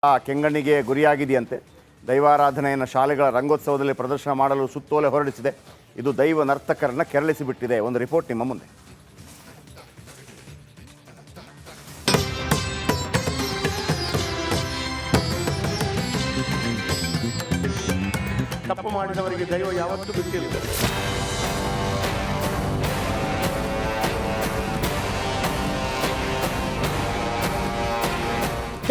ಕೆಂಗಣ್ಣಿಗೆ ಗುರಿಯಾಗಿದೆಯಂತೆ. ದೈವಾರಾಧನೆಯನ್ನು ಶಾಲೆಗಳ ರಂಗೋತ್ಸವದಲ್ಲಿ ಪ್ರದರ್ಶನ ಮಾಡಲು ಸುತ್ತೋಲೆ ಹೊರಡಿಸಿದೆ. ಇದು ದೈವ ನರ್ತಕರನ್ನು ಕೆರಳಿಸಿಬಿಟ್ಟಿದೆ. ಒಂದು ರಿಪೋರ್ಟ್ ನಿಮ್ಮ ಮುಂದೆ. ತಪ್ಪು ಮಾಡಿದವರಿಗೆ ದೈವ ಯಾವತ್ತೂ ಬಿಟ್ಟಿಲ್ಲ.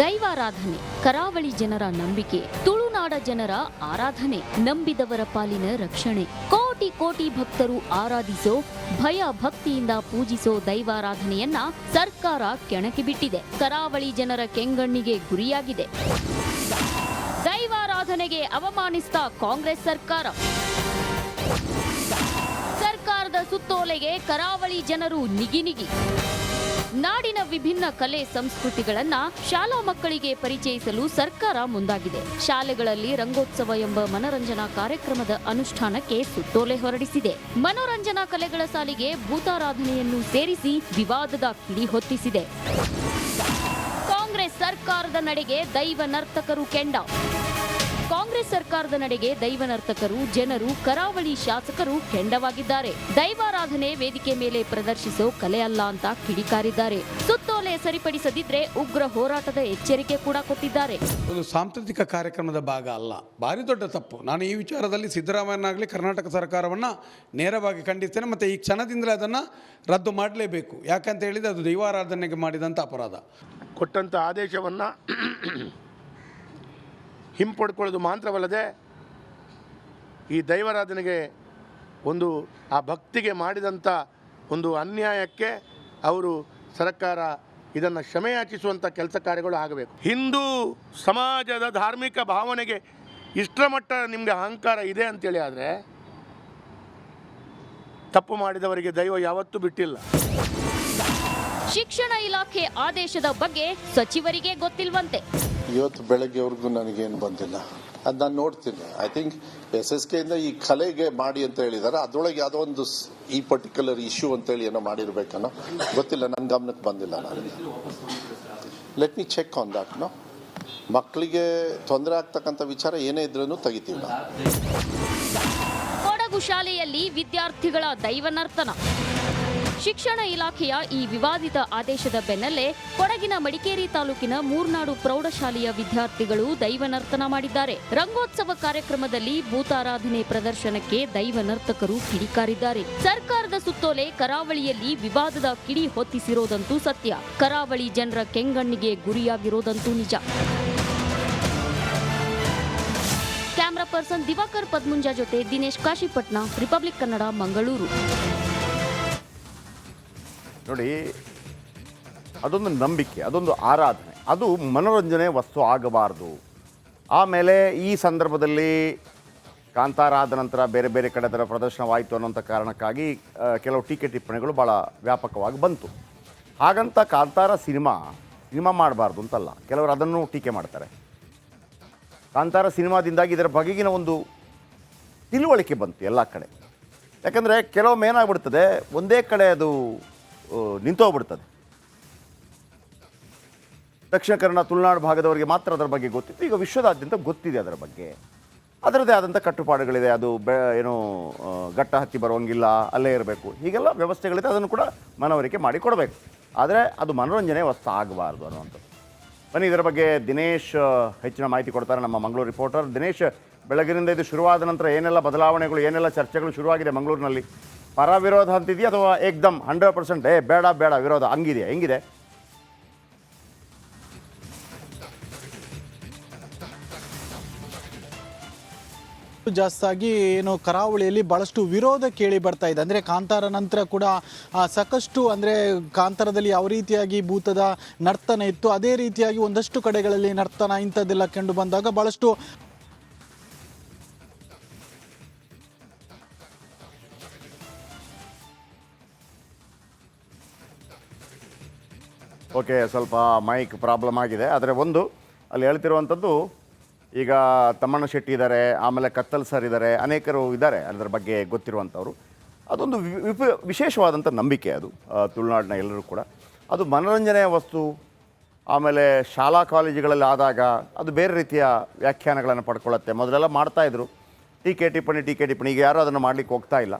ದೈವಾರಾಧನೆ ಕರಾವಳಿ ಜನರ ನಂಬಿಕೆ, ತುಳುನಾಡ ಜನರ ಆರಾಧನೆ, ನಂಬಿದವರ ಪಾಲಿನ ರಕ್ಷಣೆ. ಕೋಟಿ ಕೋಟಿ ಭಕ್ತರು ಆರಾಧಿಸೋ, ಭಯ ಭಕ್ತಿಯಿಂದ ಪೂಜಿಸೋ ದೈವಾರಾಧನೆಯನ್ನ ಸರ್ಕಾರ ಕೆಣಕಿ ಬಿಟ್ಟಿದೆ. ಕರಾವಳಿ ಜನರ ಕೆಂಗಣ್ಣಿಗೆ ಗುರಿಯಾಗಿದೆ. ದೈವಾರಾಧನೆಗೆ ಅವಮಾನಿಸಿದ ಕಾಂಗ್ರೆಸ್ ಸರ್ಕಾರದ ಸುತ್ತೋಲೆಗೆ ಕರಾವಳಿ ಜನರು ನಿಗಿ. ನಾಡಿನ ವಿಭಿನ್ನ ಕಲೆ ಸಂಸ್ಕೃತಿಗಳನ್ನ ಶಾಲಾ ಮಕ್ಕಳಿಗೆ ಪರಿಚಯಿಸಲು ಸರ್ಕಾರ ಮುಂದಾಗಿದೆ. ಶಾಲೆಗಳಲ್ಲಿ ರಂಗೋತ್ಸವ ಎಂಬ ಮನರಂಜನಾ ಕಾರ್ಯಕ್ರಮದ ಅನುಷ್ಠಾನಕ್ಕೆ ಸುತ್ತೋಲೆ ಹೊರಡಿಸಿದೆ. ಮನೋರಂಜನಾ ಕಲೆಗಳ ಸಾಲಿಗೆ ಭೂತಾರಾಧನೆಯನ್ನು ಸೇರಿಸಿ ವಿವಾದದ ಕಿಡಿ ಹೊತ್ತಿಸಿದೆ. ಕಾಂಗ್ರೆಸ್ ಸರ್ಕಾರದ ನಡೆಗೆ ದೈವ ನರ್ತಕರು ಕೆಂಡ. ಕಾಂಗ್ರೆಸ್ ಸರ್ಕಾರದ ನಡೆಗೆ ದೈವ ನರ್ತಕರು, ಜನರು, ಕರಾವಳಿ ಶಾಸಕರು ಕೆಂಡವಾಗಿದ್ದಾರೆ. ದೈವಾರಾಧನೆ ವೇದಿಕೆ ಮೇಲೆ ಪ್ರದರ್ಶಿಸೋ ಕಲೆ ಅಲ್ಲ ಅಂತ ಕಿಡಿಕಾರಿದ್ದಾರೆ. ಸುತ್ತೋಲೆ ಸರಿಪಡಿಸದಿದ್ರೆ ಉಗ್ರ ಹೋರಾಟದ ಎಚ್ಚರಿಕೆ ಕೂಡ ಕೊಟ್ಟಿದ್ದಾರೆ. ಒಂದು ಸಾಂಸ್ಕೃತಿಕ ಕಾರ್ಯಕ್ರಮದ ಭಾಗ ಅಲ್ಲ, ಭಾರಿ ದೊಡ್ಡ ತಪ್ಪು. ನಾನು ಈ ವಿಚಾರದಲ್ಲಿ ಸಿದ್ದರಾಮಯ್ಯನಾಗಲಿ ಕರ್ನಾಟಕ ಸರ್ಕಾರವನ್ನು ನೇರವಾಗಿ ಖಂಡಿಸ್ತೇನೆ. ಮತ್ತು ಈ ಕ್ಷಣದಿಂದಲೇ ಅದನ್ನು ರದ್ದು ಮಾಡಲೇಬೇಕು. ಯಾಕಂತ ಹೇಳಿದರೆ ಅದು ದೈವಾರಾಧನೆಗೆ ಮಾಡಿದಂಥ ಅಪರಾಧ. ಕೊಟ್ಟಂಥ ಆದೇಶವನ್ನು ಹಿಂಪಡ್ಕೊಳ್ಳೋದು ಮಾತ್ರವಲ್ಲದೆ ಈ ದೈವಾರಾಧನೆಗೆ ಒಂದು ಆ ಭಕ್ತಿಗೆ ಮಾಡಿದಂಥ ಒಂದು ಅನ್ಯಾಯಕ್ಕೆ ಅವರು ಸರ್ಕಾರ ಇದನ್ನು ಕ್ಷಮೆಯಾಚಿಸುವಂಥ ಕೆಲಸ ಕಾರ್ಯಗಳು ಆಗಬೇಕು. ಹಿಂದೂ ಸಮಾಜದ ಧಾರ್ಮಿಕ ಭಾವನೆಗೆ ಇಷ್ಟರ ಮಟ್ಟ ನಿಮಗೆ ಅಹಂಕಾರ ಇದೆ ಅಂತೇಳಿ ಆದರೆ ತಪ್ಪು ಮಾಡಿದವರಿಗೆ ದೈವ ಯಾವತ್ತೂ ಬಿಟ್ಟಿಲ್ಲ. ಶಿಕ್ಷಣ ಇಲಾಖೆ ಆದೇಶದ ಬಗ್ಗೆ ಸಚಿವರಿಗೆ ಗೊತ್ತಿಲ್ವಂತೆ. ಇವತ್ತು ಬೆಳಗ್ಗೆವರೆಗೂ ನನಗೇನು ಬಂದಿಲ್ಲ, ಅದು ನಾನು ನೋಡ್ತೀನಿ. ಐ ಥಿಂಕ್ SSK ಇಂದ ಈ ಕಲೆಗೆ ಮಾಡಿ ಅಂತ ಹೇಳಿದ್ದಾರೆ. ಅದರೊಳಗೆ ಯಾವುದೋ ಒಂದು ಈ ಪರ್ಟಿಕ್ಯುಲರ್ ಇಶ್ಯೂ ಅಂತೇಳಿ ಏನೋ ಮಾಡಿರ್ಬೇಕನ್ನೋ ಗೊತ್ತಿಲ್ಲ, ನನ್ನ ಗಮನಕ್ಕೆ ಬಂದಿಲ್ಲ. ನನಗೆ let me check on that. ಮಕ್ಕಳಿಗೆ ತೊಂದರೆ ಆಗ್ತಕ್ಕಂಥ ವಿಚಾರ ಏನೇ ಇದ್ರೂ ತೆಗಿತೀವಿ ನಾವು. ಕೊಡಗು ಶಾಲೆಯಲ್ಲಿ ವಿದ್ಯಾರ್ಥಿಗಳ ದೈವನರ್ತನ. ಶಿಕ್ಷಣ ಇಲಾಖೆಯ ಈ ವಿವಾದಿತ ಆದೇಶದ ಬೆನ್ನಲ್ಲೇ ಕೊಡಗಿನ ಮಡಿಕೇರಿ ತಾಲೂಕಿನ ಮೂರ್ನಾಡು ಪ್ರೌಢಶಾಲೆಯ ವಿದ್ಯಾರ್ಥಿಗಳು ದೈವನರ್ತನ ಮಾಡಿದ್ದಾರೆ. ರಂಗೋತ್ಸವ ಕಾರ್ಯಕ್ರಮದಲ್ಲಿ ಭೂತಾರಾಧನೆ ಪ್ರದರ್ಶನಕ್ಕೆ ದೈವನರ್ತಕರು ಕಿಡಿಕಾರಿದ್ದಾರೆ. ಸರ್ಕಾರದ ಸುತ್ತೋಲೆ ಕರಾವಳಿಯಲ್ಲಿ ವಿವಾದದ ಕಿಡಿ ಹೊತ್ತಿಸಿರೋದಂತೂ ಸತ್ಯ. ಕರಾವಳಿ ಜನರ ಕೆಂಗಣ್ಣಿಗೆ ಗುರಿಯಾಗಿರೋದಂತೂ ನಿಜ. ಕ್ಯಾಮರಾ ಪರ್ಸನ್ ದಿವಾಕರ್ ಪದ್ಮುಂಜಾ ಜೊತೆ ದಿನೇಶ್ ಕಾಶಿಪಟ್ನ, ರಿಪಬ್ಲಿಕ್ ಕನ್ನಡ, ಮಂಗಳೂರು. ನೋಡಿ, ಅದೊಂದು ನಂಬಿಕೆ, ಅದೊಂದು ಆರಾಧನೆ, ಅದು ಮನೋರಂಜನೆ ವಸ್ತು ಆಗಬಾರ್ದು. ಆಮೇಲೆ ಈ ಸಂದರ್ಭದಲ್ಲಿ ಕಾಂತಾರ ಆದ ನಂತರ ಬೇರೆ ಬೇರೆ ಕಡೆ ಅದರ ಪ್ರದರ್ಶನವಾಯಿತು ಅನ್ನೋಂಥ ಕಾರಣಕ್ಕಾಗಿ ಕೆಲವು ಟೀಕೆ ಟಿಪ್ಪಣಿಗಳು ಭಾಳ ವ್ಯಾಪಕವಾಗಿ ಬಂತು. ಹಾಗಂತ ಕಾಂತಾರ ಸಿನಿಮಾ ಮಾಡಬಾರ್ದು ಅಂತಲ್ಲ, ಕೆಲವರು ಅದನ್ನು ಟೀಕೆ ಮಾಡ್ತಾರೆ. ಕಾಂತಾರ ಸಿನಿಮಾದಿಂದಾಗಿ ಇದರ ಬಗೆಗಿನ ಒಂದು ತಿಳುವಳಿಕೆ ಬಂತು ಎಲ್ಲ ಕಡೆ. ಯಾಕಂದರೆ ಕೆಲವೊಮ್ಮೆ ಏನಾಗ್ಬಿಡ್ತದೆ, ಒಂದೇ ಕಡೆ ಅದು ನಿಂತೋಗ್ಬಿಡ್ತದೆ. ದಕ್ಷಿಣ ಕನ್ನಡ, ತುಳುನಾಡು ಭಾಗದವರಿಗೆ ಮಾತ್ರ ಅದರ ಬಗ್ಗೆ ಗೊತ್ತಿತ್ತು. ಈಗ ವಿಶ್ವದಾದ್ಯಂತ ಗೊತ್ತಿದೆ ಅದರ ಬಗ್ಗೆ. ಅದರದ್ದೇ ಆದಂಥ ಕಟ್ಟುಪಾಡುಗಳಿದೆ. ಅದು ಏನು ಗಟ್ಟ ಹತ್ತಿ ಬರುವಂಗಿಲ್ಲ, ಅಲ್ಲೇ ಇರಬೇಕು, ಹೀಗೆಲ್ಲ ವ್ಯವಸ್ಥೆಗಳಿದೆ. ಅದನ್ನು ಕೂಡ ಮನವರಿಕೆ ಮಾಡಿಕೊಡಬೇಕು. ಆದರೆ ಅದು ಮನೋರಂಜನೆ ವಸ್ತು ಆಗಬಾರ್ದು ಅನ್ನುವಂಥದ್ದು. ಬನ್ನಿ, ಇದರ ಬಗ್ಗೆ ದಿನೇಶ್ ಹೆಚ್ಚಿನ ಮಾಹಿತಿ ಕೊಡ್ತಾರೆ, ನಮ್ಮ ಮಂಗಳೂರು ರಿಪೋರ್ಟರ್. ದಿನೇಶ್, ಬೆಳಗಿನಿಂದ ಇದು ಶುರುವಾದ ನಂತರ ಏನೆಲ್ಲ ಬದಲಾವಣೆಗಳು, ಏನೆಲ್ಲ ಚರ್ಚೆಗಳು ಶುರುವಾಗಿದೆ ಮಂಗಳೂರಿನಲ್ಲಿ? ಪರ ವಿರೋಧ ಅಂತಿದೆಯಾ ಅಥವಾ ಏಕ್ದಮ್ 100% ಬೇಡ ವಿರೋಧ ಹಂಗಿದೆಯಾ, ಹೆಂಗಿದೆ? ಜಾಸ್ತಿಯಾಗಿ ಏನು ಕರಾವಳಿಯಲ್ಲಿ ಬಹಳಷ್ಟು ವಿರೋಧ ಕೇಳಿ ಬರ್ತಾ ಇದೆ. ಅಂದರೆ ಕಾಂತಾರ ನಂತರ ಕೂಡ ಸಾಕಷ್ಟು, ಅಂದರೆ ಕಾಂತಾರದಲ್ಲಿ ಯಾವ ರೀತಿಯಾಗಿ ಭೂತದ ನರ್ತನ ಇತ್ತು, ಅದೇ ರೀತಿಯಾಗಿ ಒಂದಷ್ಟು ಕಡೆಗಳಲ್ಲಿ ನರ್ತನ ಇಂಥದ್ದೆಲ್ಲ ಕಂಡು ಬಂದಾಗ ಬಹಳಷ್ಟು ಓಕೆ, ಸ್ವಲ್ಪ ಮೈಕ್ ಪ್ರಾಬ್ಲಮ್ ಆಗಿದೆ. ಆದರೆ ಒಂದು ಅಲ್ಲಿ ಹೇಳ್ತಿರುವಂಥದ್ದು, ಈಗ ತಮ್ಮಣ್ಣ ಶೆಟ್ಟಿ ಇದ್ದಾರೆ, ಆಮೇಲೆ ಕತ್ತಲ್ ಸರ್ ಇದ್ದಾರೆ, ಅನೇಕರು ಇದ್ದಾರೆ ಅದರ ಬಗ್ಗೆ ಗೊತ್ತಿರುವಂಥವ್ರು. ಅದೊಂದು ವಿಶೇಷವಾದಂಥ ನಂಬಿಕೆ ಅದು ತುಳುನಾಡಿನ ಎಲ್ಲರೂ ಕೂಡ. ಅದು ಮನೋರಂಜನೆಯ ವಸ್ತು, ಆಮೇಲೆ ಶಾಲಾ ಕಾಲೇಜುಗಳಲ್ಲಿ ಆದಾಗ ಅದು ಬೇರೆ ರೀತಿಯ ವ್ಯಾಖ್ಯಾನಗಳನ್ನು ಪಡ್ಕೊಳ್ಳುತ್ತೆ. ಮೊದಲೆಲ್ಲ ಮಾಡ್ತಾಯಿದ್ರು ಟೀಕೆ ಟಿಪ್ಪಣಿ, ಈಗ ಯಾರೂ ಅದನ್ನು ಮಾಡಲಿಕ್ಕೆ ಹೋಗ್ತಾ ಇಲ್ಲ.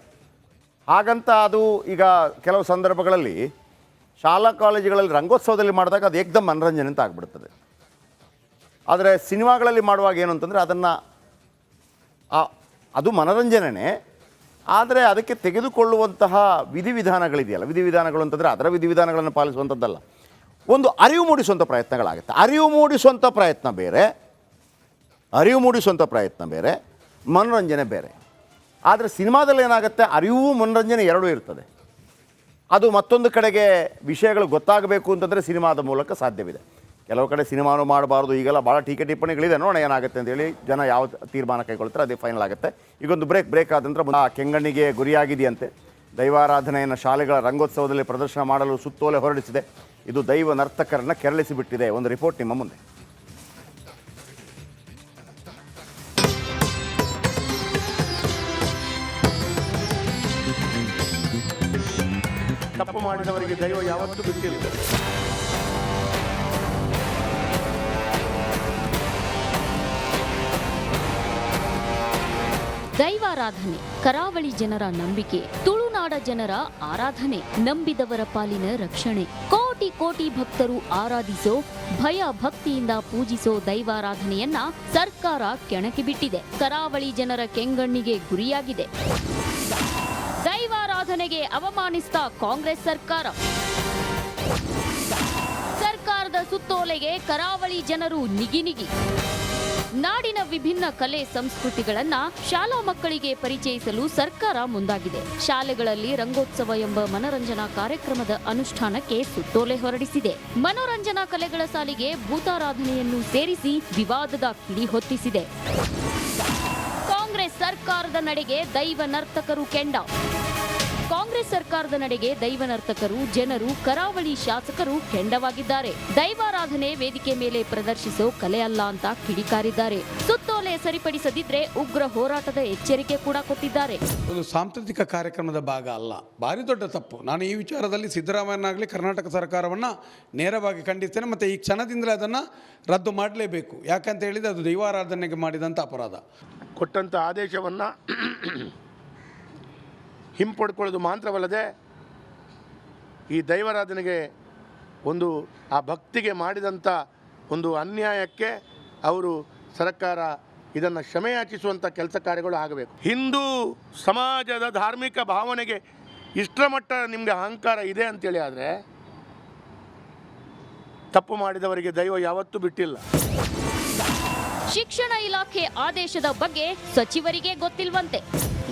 ಹಾಗಂತ ಅದು ಈಗ ಕೆಲವು ಸಂದರ್ಭಗಳಲ್ಲಿ ಶಾಲಾ ಕಾಲೇಜುಗಳಲ್ಲಿ ರಂಗೋತ್ಸವದಲ್ಲಿ ಮಾಡಿದಾಗ ಅದು ಏಕದಮ್ ಮನರಂಜನೆ ಅಂತ ಆಗಿಬಿಡ್ತದೆ. ಆದರೆ ಸಿನಿಮಾಗಳಲ್ಲಿ ಮಾಡುವಾಗ ಏನು ಅಂತಂದರೆ ಅದನ್ನು ಅದು ಮನರಂಜನೆ, ಆದರೆ ಅದಕ್ಕೆ ತೆಗೆದುಕೊಳ್ಳುವಂತಹ ವಿಧಿವಿಧಾನಗಳಿದೆಯಲ್ಲ, ವಿಧಿವಿಧಾನಗಳು ಅಂತಂದರೆ ಅದರ ವಿಧಿವಿಧಾನಗಳನ್ನು ಪಾಲಿಸುವಂಥದ್ದಲ್ಲ, ಒಂದು ಅರಿವು ಮೂಡಿಸುವಂಥ ಪ್ರಯತ್ನಗಳಾಗುತ್ತೆ. ಅರಿವು ಮೂಡಿಸುವಂಥ ಪ್ರಯತ್ನ ಬೇರೆ, ಮನೋರಂಜನೆ ಬೇರೆ. ಆದರೆ ಸಿನಿಮಾದಲ್ಲಿ ಏನಾಗುತ್ತೆ, ಅರಿವು ಮನೋರಂಜನೆ ಎರಡೂ ಇರ್ತದೆ. ಅದು ಮತ್ತೊಂದು ಕಡೆಗೆ ವಿಷಯಗಳು ಗೊತ್ತಾಗಬೇಕು ಅಂತಂದರೆ ಸಿನಿಮಾದ ಮೂಲಕ ಸಾಧ್ಯವಿದೆ. ಕೆಲವು ಕಡೆ ಸಿನಿಮಾನು ಮಾಡಬಾರ್ದು, ಈಗೆಲ್ಲ ಭಾಳ ಟೀಕೆ ಟಿಪ್ಪಣಿಗಳಿದೆ. ನೋಡೋಣ ಏನಾಗುತ್ತೆ ಅಂತೇಳಿ ಜನ ಯಾವ ತೀರ್ಮಾನ ಕೈಗೊಳ್ತಾರೆ ಅದೇ ಫೈನಲ್ ಆಗುತ್ತೆ. ಈಗೊಂದು ಬ್ರೇಕ್ ಆದ ನಂತರ ಕೆಂಗಣ್ಣಿಗೆ ಗುರಿಯಾಗಿದೆಯಂತೆ. ದೈವಾರಾಧನೆಯನ್ನು ಶಾಲೆಗಳ ರಂಗೋತ್ಸವದಲ್ಲಿ ಪ್ರದರ್ಶನ ಮಾಡಲು ಸುತ್ತೋಲೆ ಹೊರಡಿಸಿದೆ. ಇದು ದೈವ ನರ್ತಕರನ್ನು ಕೆರಳಿಸಿಬಿಟ್ಟಿದೆ. ಒಂದು ರಿಪೋರ್ಟ್ ನಿಮ್ಮ ಮುಂದೆ. ತಪ್ಪು ಮಾಡಿದವರಿಗೆ ದೈವ ಯಾವತ್ತೂ ಬಿಟ್ಟಿಲ್ಲ. ದೈವಾರಾಧನೆ ಕರಾವಳಿ ಜನರ ನಂಬಿಕೆ, ತುಳುನಾಡ ಜನರ ಆರಾಧನೆ, ನಂಬಿದವರ ಪಾಲಿನ ರಕ್ಷಣೆ. ಕೋಟಿ ಕೋಟಿ ಭಕ್ತರು ಆರಾಧಿಸೋ, ಭಯ ಭಕ್ತಿಯಿಂದ ಪೂಜಿಸೋ ದೈವಾರಾಧನೆಯನ್ನ ಸರ್ಕಾರ ಕೆಣಕಿ ಬಿಟ್ಟಿದೆ. ಕರಾವಳಿ ಜನರ ಕೆಂಗಣ್ಣಿಗೆ ಗುರಿಯಾಗಿದೆ. ದೈವಾರಾಧನೆಗೆ ಅವಮಾನಿಸಿದ ಕಾಂಗ್ರೆಸ್ ಸರ್ಕಾರದ ಸುತ್ತೋಲೆಗೆ ಕರಾವಳಿ ಜನರು ನಿಗಿ. ನಾಡಿನ ವಿಭಿನ್ನ ಕಲೆ ಸಂಸ್ಕೃತಿಗಳನ್ನ ಶಾಲಾ ಮಕ್ಕಳಿಗೆ ಪರಿಚಯಿಸಲು ಸರ್ಕಾರ ಮುಂದಾಗಿದೆ. ಶಾಲೆಗಳಲ್ಲಿ ರಂಗೋತ್ಸವ ಎಂಬ ಮನರಂಜನಾ ಕಾರ್ಯಕ್ರಮದ ಅನುಷ್ಠಾನಕ್ಕೆ ಸುತ್ತೋಲೆ ಹೊರಡಿಸಿದೆ. ಮನೋರಂಜನಾ ಕಲೆಗಳ ಸಾಲಿಗೆ ಭೂತಾರಾಧನೆಯನ್ನು ಸೇರಿಸಿ ವಿವಾದದ ಕಿಡಿ ಹೊತ್ತಿಸಿದೆ. ಕಾಂಗ್ರೆಸ್ ಸರ್ಕಾರದ ನಡೆಗೆ ದೈವ ನರ್ತಕರು ಕೆಂಡ. ಕಾಂಗ್ರೆಸ್ ಸರ್ಕಾರದ ನಡೆಗೆ ದೈವ ನರ್ತಕರು, ಜನರು, ಕರಾವಳಿ ಶಾಸಕರು ಕೆಂಡವಾಗಿದ್ದಾರೆ. ದೈವಾರಾಧನೆ ವೇದಿಕೆ ಮೇಲೆ ಪ್ರದರ್ಶಿಸೋ ಕಲೆ ಅಲ್ಲ ಅಂತ ಕಿಡಿಕಾರಿದ್ದಾರೆ. ಸುತ್ತೋಲೆ ಸರಿಪಡಿಸದಿದ್ರೆ ಉಗ್ರ ಹೋರಾಟದ ಎಚ್ಚರಿಕೆ ಕೂಡ ಕೊಟ್ಟಿದ್ದಾರೆ. ಒಂದು ಸಾಂಸ್ಕೃತಿಕ ಕಾರ್ಯಕ್ರಮದ ಭಾಗ ಅಲ್ಲ, ಭಾರಿ ದೊಡ್ಡ ತಪ್ಪು. ನಾನು ಈ ವಿಚಾರದಲ್ಲಿ ಸಿದ್ದರಾಮಯ್ಯನಾಗಲಿ ಕರ್ನಾಟಕ ಸರ್ಕಾರವನ್ನು ನೇರವಾಗಿ ಖಂಡಿಸ್ತೇನೆ. ಮತ್ತು ಈ ಕ್ಷಣದಿಂದಲೇ ಅದನ್ನು ರದ್ದು ಮಾಡಲೇಬೇಕು. ಯಾಕಂತ ಹೇಳಿದರೆ ಅದು ದೈವಾರಾಧನೆಗೆ ಮಾಡಿದಂಥ ಅಪರಾಧ. ಕೊಟ್ಟಂಥ ಆದೇಶವನ್ನು ಹಿಂಪಡ್ಕೊಳ್ಳೋದು ಮಾತ್ರವಲ್ಲದೆ ಈ ದೈವಾರಾಧನೆಗೆ ಒಂದು ಆ ಭಕ್ತಿಗೆ ಮಾಡಿದಂಥ ಒಂದು ಅನ್ಯಾಯಕ್ಕೆ ಅವರು ಸರ್ಕಾರ ಇದನ್ನು ಕ್ಷಮೆಯಾಚಿಸುವಂಥ ಕೆಲಸ ಕಾರ್ಯಗಳು ಆಗಬೇಕು. ಹಿಂದೂ ಸಮಾಜದ ಧಾರ್ಮಿಕ ಭಾವನೆಗೆ ಇಷ್ಟರ ಮಟ್ಟ ನಿಮಗೆ ಅಹಂಕಾರ ಇದೆ ಅಂತೇಳಿ ಆದರೆ ತಪ್ಪು ಮಾಡಿದವರಿಗೆ ದೈವ ಯಾವತ್ತೂ ಬಿಟ್ಟಿಲ್ಲ. ಶಿಕ್ಷಣ ಇಲಾಖೆ ಆದೇಶದ ಬಗ್ಗೆ ಸಚಿವರಿಗೆ ಗೊತ್ತಿಲ್ವಂತೆ.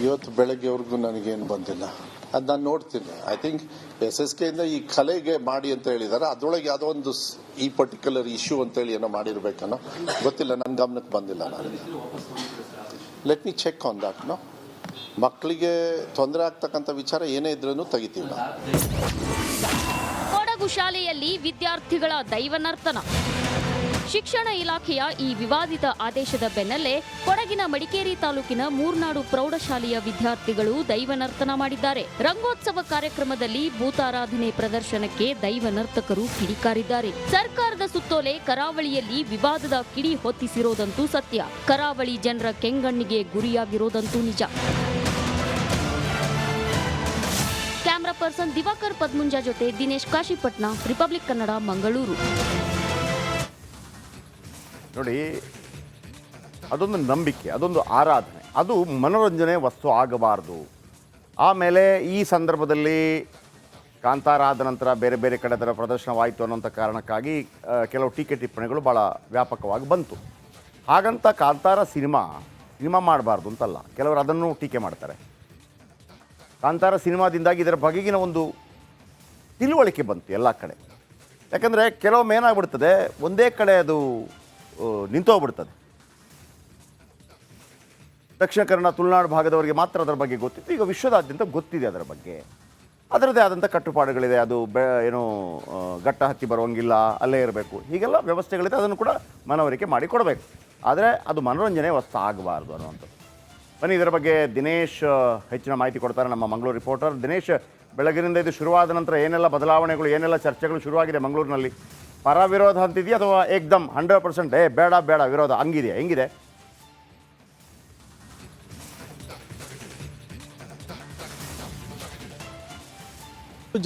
ಇವತ್ತು ಬೆಳಗ್ಗೆವರೆಗೂ ನನಗೇನು ಬಂದಿಲ್ಲ, ಅದು ನಾನು ನೋಡ್ತೀನಿ. ಐ ಥಿಂಕ್ SSK ಇಂದ ಈ ಕಲೆಗೆ ಮಾಡಿ ಅಂತ ಹೇಳಿದ್ದಾರೆ, ಅದರೊಳಗೆ ಯಾವುದೋ ಒಂದು ಈ ಪರ್ಟಿಕ್ಯುಲರ್ ಇಶ್ಯೂ ಅಂತೇಳಿ ಏನೋ ಮಾಡಿರ್ಬೇಕನ್ನೋ ಗೊತ್ತಿಲ್ಲ, ನನ್ನ ಗಮನಕ್ಕೆ ಬಂದಿಲ್ಲ. ನನಗೆ let me check on that. ಮಕ್ಕಳಿಗೆ ತೊಂದರೆ ಆಗ್ತಕ್ಕಂಥ ವಿಚಾರ ಏನೇ ಇದ್ರೂ ತೆಗಿತೀವಿ ನಾವು. ಕೊಡಗು ಶಾಲೆಯಲ್ಲಿ ವಿದ್ಯಾರ್ಥಿಗಳ ದೈವ ನರ್ತನ. ಶಿಕ್ಷಣ ಇಲಾಖೆಯ ಈ ವಿವಾದಿತ ಆದೇಶದ ಬೆನ್ನಲ್ಲೇ ಕೊಡಗಿನ ಮಡಿಕೇರಿ ತಾಲೂಕಿನ ಮೂರ್ನಾಡು ಪ್ರೌಢಶಾಲೆಯ ವಿದ್ಯಾರ್ಥಿಗಳು ದೈವ ನರ್ತನ ಮಾಡಿದ್ದಾರೆ. ರಂಗೋತ್ಸವ ಕಾರ್ಯಕ್ರಮದಲ್ಲಿ ಭೂತಾರಾಧನೆ ಪ್ರದರ್ಶನಕ್ಕೆ ದೈವ ನರ್ತಕರು ಕಿಡಿಕಾರಿದ್ದಾರೆ. ಸರ್ಕಾರದ ಸುತ್ತೋಲೆ ಕರಾವಳಿಯಲ್ಲಿ ವಿವಾದದ ಕಿಡಿ ಹೊತ್ತಿಸಿರೋದಂತೂ ಸತ್ಯ. ಕರಾವಳಿ ಜನರ ಕೆಂಗಣ್ಣಿಗೆ ಗುರಿಯಾಗಿರೋದಂತೂ ನಿಜ. ಕ್ಯಾಮರಾ ಪರ್ಸನ್ ದಿವಾಕರ್ ಪದ್ಮುಂಜಾ ಜೊತೆ ದಿನೇಶ್ ಕಾಶಿಪಟ್ನ, ರಿಪಬ್ಲಿಕ್ ಕನ್ನಡ, ಮಂಗಳೂರು. ನೋಡಿ, ಅದೊಂದು ನಂಬಿಕೆ, ಅದೊಂದು ಆರಾಧನೆ, ಅದು ಮನೋರಂಜನೆ ವಸ್ತು ಆಗಬಾರ್ದು. ಆಮೇಲೆ ಈ ಸಂದರ್ಭದಲ್ಲಿ ಕಾಂತಾರ ಆದ ನಂತರ ಬೇರೆ ಬೇರೆ ಕಡೆ ಅದರ ಪ್ರದರ್ಶನವಾಯಿತು ಅನ್ನೋಂಥ ಕಾರಣಕ್ಕಾಗಿ ಕೆಲವು ಟೀಕೆ ಟಿಪ್ಪಣಿಗಳು ಭಾಳ ವ್ಯಾಪಕವಾಗಿ ಬಂತು. ಹಾಗಂತ ಕಾಂತಾರ ಸಿನಿಮಾ ಮಾಡಬಾರ್ದು ಅಂತಲ್ಲ, ಕೆಲವರು ಅದನ್ನು ಟೀಕೆ ಮಾಡ್ತಾರೆ. ಕಾಂತಾರ ಸಿನಿಮಾದಿಂದಾಗಿ ಇದರ ಬಗೆಗಿನ ಒಂದು ತಿಳುವಳಿಕೆ ಬಂತು ಎಲ್ಲ ಕಡೆ. ಯಾಕಂದರೆ ಕೆಲವೊಮ್ಮೆ ಏನಾಗ್ಬಿಡ್ತದೆ, ಒಂದೇ ಕಡೆ ಅದು ನಿಂತೋಗ್ಬಿಡ್ತದೆ. ದಕ್ಷಿಣ ಕನ್ನಡ, ತುಳುನಾಡು ಭಾಗದವರಿಗೆ ಮಾತ್ರ ಅದರ ಬಗ್ಗೆ ಗೊತ್ತಿತ್ತು. ಈಗ ವಿಶ್ವದಾದ್ಯಂತ ಗೊತ್ತಿದೆ ಅದರ ಬಗ್ಗೆ. ಅದರದ್ದೇ ಆದಂಥ ಕಟ್ಟುಪಾಡುಗಳಿದೆ. ಅದು ಏನು ಗಟ್ಟ ಹತ್ತಿ ಬರುವಂಗಿಲ್ಲ, ಅಲ್ಲೇ ಇರಬೇಕು, ಹೀಗೆಲ್ಲ ವ್ಯವಸ್ಥೆಗಳಿದೆ. ಅದನ್ನು ಕೂಡ ಮನವರಿಕೆ ಮಾಡಿ ಕೊಡಬೇಕು. ಆದರೆ ಅದು ಮನೋರಂಜನೆ ವಸ್ತು ಆಗಬಾರ್ದು ಅನ್ನುವಂಥದ್ದು. ಬನ್ನಿ, ಇದರ ಬಗ್ಗೆ ದಿನೇಶ್ ಹೆಚ್ಚಿನ ಮಾಹಿತಿ ಕೊಡ್ತಾರೆ, ನಮ್ಮ ಮಂಗಳೂರು ರಿಪೋರ್ಟರ್. ದಿನೇಶ್, ಬೆಳಗಿನಿಂದ ಇದು ಶುರುವಾದ ನಂತರ ಏನೆಲ್ಲ ಬದಲಾವಣೆಗಳು, ಏನೆಲ್ಲ ಚರ್ಚೆಗಳು ಶುರುವಾಗಿದೆ ಮಂಗಳೂರಿನಲ್ಲಿ? ಪರ ವಿರೋಧ ಅಂತಿದೆಯಾ ಅಥವಾ ಏಕ್ದಮ್ 100% ಬೇಡ ಬೇಡ ವಿರೋಧ ಹಂಗಿದೆಯಾ, ಹೆಂಗಿದೆ?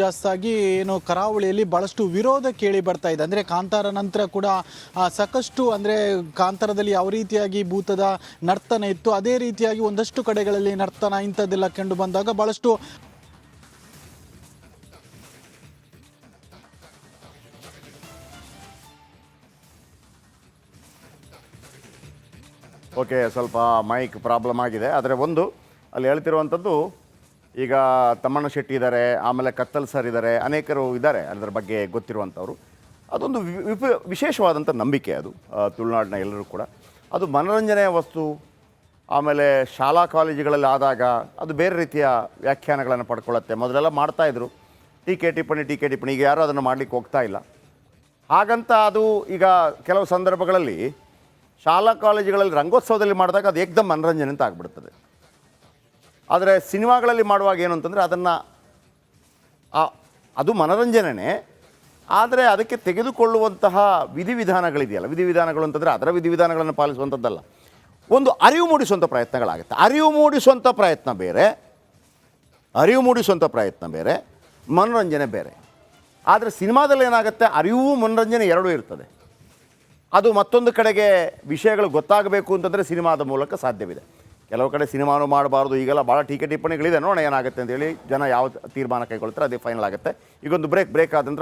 ಜಾಸ್ತಿಯಾಗಿ ಏನು ಕರಾವಳಿಯಲ್ಲಿ ಬಹಳಷ್ಟು ವಿರೋಧ ಕೇಳಿ ಬರ್ತಾ ಇದೆ. ಅಂದರೆ ಕಾಂತಾರ ನಂತರ ಕೂಡ ಸಾಕಷ್ಟು ಅಂದರೆ ಕಾಂತಾರದಲ್ಲಿ ಯಾವ ರೀತಿಯಾಗಿ ಭೂತದ ನರ್ತನ ಇತ್ತು ಅದೇ ರೀತಿಯಾಗಿ ಒಂದಷ್ಟು ಕಡೆಗಳಲ್ಲಿ ನರ್ತನ ಇಂಥದ್ದೆಲ್ಲ ಕಂಡು ಬಂದಾಗ ಬಹಳಷ್ಟು ಓಕೆ, ಸ್ವಲ್ಪ ಮೈಕ್ ಪ್ರಾಬ್ಲಮ್ ಆಗಿದೆ. ಆದರೆ ಒಂದು ಅಲ್ಲಿ ಹೇಳ್ತಿರುವಂಥದ್ದು, ಈಗ ತಮ್ಮಣ್ಣ ಶೆಟ್ಟಿ ಇದ್ದಾರೆ, ಆಮೇಲೆ ಕತ್ತಲ್ ಸರ್ ಇದ್ದಾರೆ, ಅನೇಕರು ಇದ್ದಾರೆ ಅದರ ಬಗ್ಗೆ ಗೊತ್ತಿರುವಂಥವ್ರು. ಅದೊಂದು ವಿಶೇಷವಾದಂಥ ನಂಬಿಕೆ ಅದು ತುಳುನಾಡಿನ ಎಲ್ಲರೂ ಕೂಡ. ಅದು ಮನೋರಂಜನೆಯ ವಸ್ತು. ಆಮೇಲೆ ಶಾಲಾ ಕಾಲೇಜುಗಳಲ್ಲಿ ಆದಾಗ ಅದು ಬೇರೆ ರೀತಿಯ ವ್ಯಾಖ್ಯಾನಗಳನ್ನು ಪಡ್ಕೊಳ್ಳುತ್ತೆ. ಮೊದಲೆಲ್ಲ ಮಾಡ್ತಾಯಿದ್ರು ಟೀಕೆ ಟಿಪ್ಪಣಿ, ಈಗ ಯಾರೂ ಅದನ್ನು ಮಾಡಲಿಕ್ಕೆ ಹೋಗ್ತಾ ಇಲ್ಲ. ಹಾಗಂತ ಅದು ಈಗ ಕೆಲವು ಸಂದರ್ಭಗಳಲ್ಲಿ ಶಾಲಾ ಕಾಲೇಜುಗಳಲ್ಲಿ ರಂಗೋತ್ಸವದಲ್ಲಿ ಮಾಡಿದಾಗ ಅದು ಏಕ್ದಮ್ ಮನೋರಂಜನೆ ಅಂತ ಆಗಿಬಿಡ್ತದೆ. ಆದರೆ ಸಿನಿಮಾಗಳಲ್ಲಿ ಮಾಡುವಾಗ ಏನು ಅಂತಂದರೆ ಅದನ್ನು ಅದು ಮನೋರಂಜನೆ, ಆದರೆ ಅದಕ್ಕೆ ತೆಗೆದುಕೊಳ್ಳುವಂತಹ ವಿಧಿವಿಧಾನಗಳಿದೆಯಲ್ಲ, ವಿಧಿವಿಧಾನಗಳು ಅಂತಂದರೆ ಅದರ ವಿಧಿವಿಧಾನಗಳನ್ನು ಪಾಲಿಸುವಂಥದ್ದಲ್ಲ, ಒಂದು ಅರಿವು ಮೂಡಿಸುವಂಥ ಪ್ರಯತ್ನಗಳಾಗುತ್ತೆ. ಅರಿವು ಮೂಡಿಸುವಂಥ ಪ್ರಯತ್ನ ಬೇರೆ, ಮನೋರಂಜನೆ ಬೇರೆ. ಆದರೆ ಸಿನಿಮಾದಲ್ಲಿ ಏನಾಗುತ್ತೆ, ಅರಿವು ಮನೋರಂಜನೆ ಎರಡೂ ಇರ್ತದೆ. ಅದು ಮತ್ತೊಂದು ಕಡೆಗೆ ವಿಷಯಗಳು ಗೊತ್ತಾಗಬೇಕು ಅಂತಂದರೆ ಸಿನಿಮಾದ ಮೂಲಕ ಸಾಧ್ಯವಿದೆ. ಕೆಲವು ಕಡೆ ಸಿನಿಮಾನು ಮಾಡಬಾರ್ದು, ಈಗೆಲ್ಲ ಭಾಳ ಟೀಕೆ ಟಿಪ್ಪಣಿಗಳಿದೆ. ನೋಡೋಣ ಏನಾಗುತ್ತೆ ಅಂತೇಳಿ, ಜನ ಯಾವ ತೀರ್ಮಾನ ಕೈಗೊಳ್ತಾರೆ ಅದೇ ಫೈನಲ್ ಆಗುತ್ತೆ. ಈಗೊಂದು ಬ್ರೇಕ್ ಆದ ನಂತರ